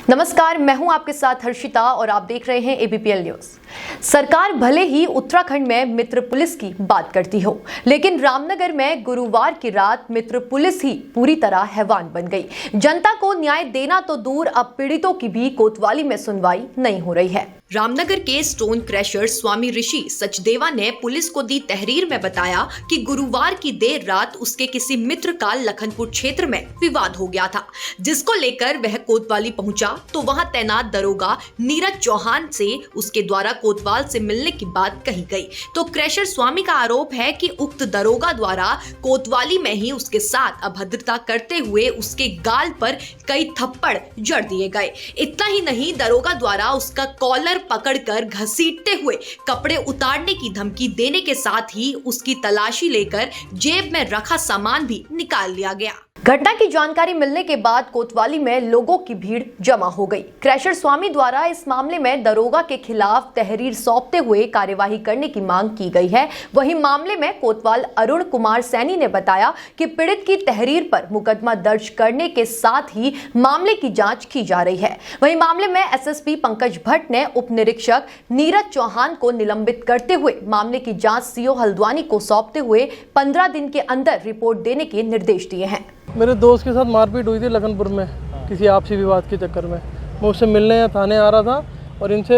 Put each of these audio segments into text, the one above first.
नमस्कार, मैं हूं आपके साथ हर्षिता और आप देख रहे हैं एबीपीएल न्यूज। सरकार भले ही उत्तराखंड में मित्र पुलिस की बात करती हो, लेकिन रामनगर में गुरुवार की रात मित्र पुलिस ही पूरी तरह हैवान बन गई। जनता को न्याय देना तो दूर, अब पीड़ितों की भी कोतवाली में सुनवाई नहीं हो रही है। रामनगर के स्टोन क्रैशर स्वामी ऋषि सचदेवा ने पुलिस को दी तहरीर में बताया कि गुरुवार की देर रात उसके किसी मित्र का लखनपुर क्षेत्र में विवाद हो गया था, जिसको लेकर वह कोतवाली पहुंचा तो वहां तैनात दरोगा नीरज चौहान से उसके द्वारा कोतवाल से मिलने की बात कही गई। तो क्रैशर स्वामी का आरोप है कि उक्त दरोगा द्वारा कोतवाली में ही उसके साथ अभद्रता करते हुए उसके गाल पर कई थप्पड़ जड़ दिए गए। इतना ही नहीं, दरोगा द्वारा उसका कॉलर पकड़कर घसीटते हुए कपड़े उतारने की धमकी देने के साथ ही उसकी तलाशी लेकर जेब में रखा सामान भी निकाल लिया गया। घटना की जानकारी मिलने के बाद कोतवाली में लोगों की भीड़ जमा हो गई। क्रैशर स्वामी द्वारा इस मामले में दरोगा के खिलाफ तहरीर सौंपते हुए कार्यवाही करने की मांग की गई है। वहीं मामले में कोतवाल अरुण कुमार सैनी ने बताया कि पीड़ित की तहरीर पर मुकदमा दर्ज करने के साथ ही मामले की जांच की जा रही है। वहीं मामले में एसएसपी पंकज भट्ट ने उप निरीक्षक नीरज चौहान को निलंबित करते हुए मामले की जाँच सीओ हल्द्वानी को सौंपते हुए 15 दिन के अंदर रिपोर्ट देने के निर्देश दिए हैं। मेरे दोस्त के साथ मारपीट हुई थी लखनपुर में किसी आपसी विवाद के चक्कर में। मैं उससे मिलने या थाने आ रहा था और इनसे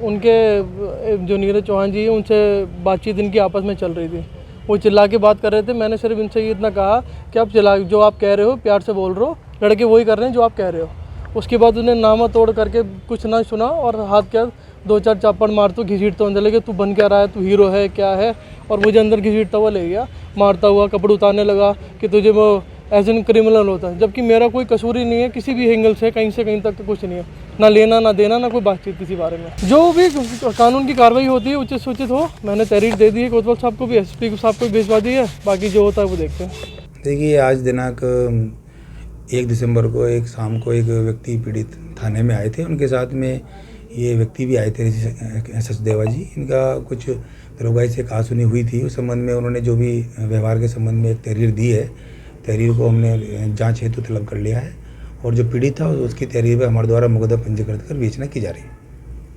उनके जो नीरज चौहान जी हैं उनसे बातचीत इनकी आपस में चल रही थी। वो चिल्ला के बात कर रहे थे। मैंने सिर्फ इनसे ये इतना कहा कि आप जो आप कह रहे हो प्यार से बोल रहे हो, लड़के वही कर रहे हैं जो आप कह रहे हो। उसके बाद उन्हें नामा तोड़ करके कुछ ना सुना और हाथ क्या 2-4 चापड़ मार तो घसीटता अंदर लगे। तू बन क्या रहा है, तू हीरो है क्या है, और मुझे अंदर घसीटता हुआ ले गया, मारता हुआ कपड़े उतारने लगा कि तुझे वो एज एन क्रिमिनल होता है, जबकि मेरा कोई कसूर ही नहीं है किसी भी एंगल से कहीं तक तो कुछ नहीं है, ना लेना ना देना ना कोई बातचीत किसी बारे में। जो भी कानून की कार्रवाई होती है उचित सूचित हो। मैंने तहरीर दे दी है कोतवाल साहब को भी, एसपी साहब को भी भिजवा दी है, बाकी जो होता है वो देखते हैं। देखिए, आज दिनांक 1 दिसंबर को एक शाम को एक व्यक्ति पीड़ित थाने में आए थे। उनके साथ में ये व्यक्ति भी आए थे, सचदेवा जी। इनका कुछ दरोगाई से कहासुनी हुई थी। उस संबंध में उन्होंने जो भी व्यवहार के संबंध में एक तहरीर दी है, तहरीर को हमने जांच हेतु तलब कर लिया है और जो पीड़ित था उसकी तहरीर पर हमारे द्वारा मुकदमा पंजीकृत कर विवेचना की जा रही है।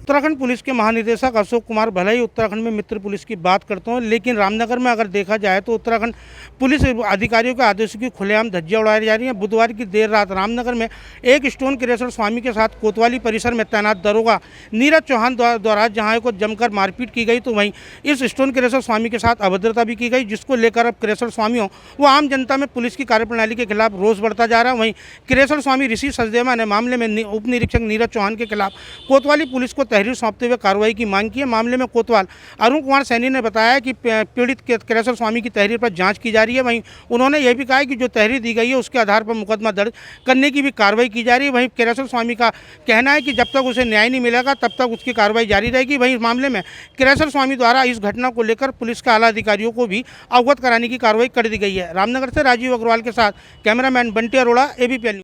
उत्तराखंड पुलिस के महानिदेशक अशोक कुमार भले ही उत्तराखंड में मित्र पुलिस की बात करते हैं, लेकिन रामनगर में अगर देखा जाए तो उत्तराखंड पुलिस अधिकारियों के आदेशों की खुलेआम धज्जियां उड़ाई जा रही हैं। बुधवार की देर रात रामनगर में एक स्टोन क्रैशर स्वामी के साथ कोतवाली परिसर में तैनात दरोगा नीरज चौहान द्वारा जहां को जमकर मारपीट की गई, तो वहीं इस स्टोन क्रैशर स्वामी के साथ अभद्रता भी की गई, जिसको लेकर अब क्रैशर स्वामियों व आम जनता में पुलिस की कार्यप्रणाली के खिलाफ रोष बढ़ता जा रहा है। वहीं क्रैशर स्वामी ऋषि सचदेवा ने मामले में उप निरीक्षक नीरज चौहान के खिलाफ कोतवाली पुलिस को तहरीर सौंपते हुए कार्रवाई की मांग की है। मामले में कोतवाल अरुण कुमार सैनी ने बताया कि पीड़ित क्रैशर स्वामी की तहरीर पर जांच की जा रही है। वहीं उन्होंने यह भी कहा कि जो तहरीर दी गई है उसके आधार पर मुकदमा दर्ज करने की भी कार्रवाई की जा रही है। वहीं क्रैशर स्वामी का कहना है कि जब तक उसे न्याय नहीं मिलेगा तब तक उसकी कार्रवाई जारी रहेगी। वहीं इस मामले में क्रैशर स्वामी द्वारा इस घटना को लेकर पुलिस के आला अधिकारियों को भी अवगत कराने की कार्रवाई कर दी गई है। रामनगर से राजीव अग्रवाल के साथ कैमरामैन बंटी अरोड़ा, एबीपी।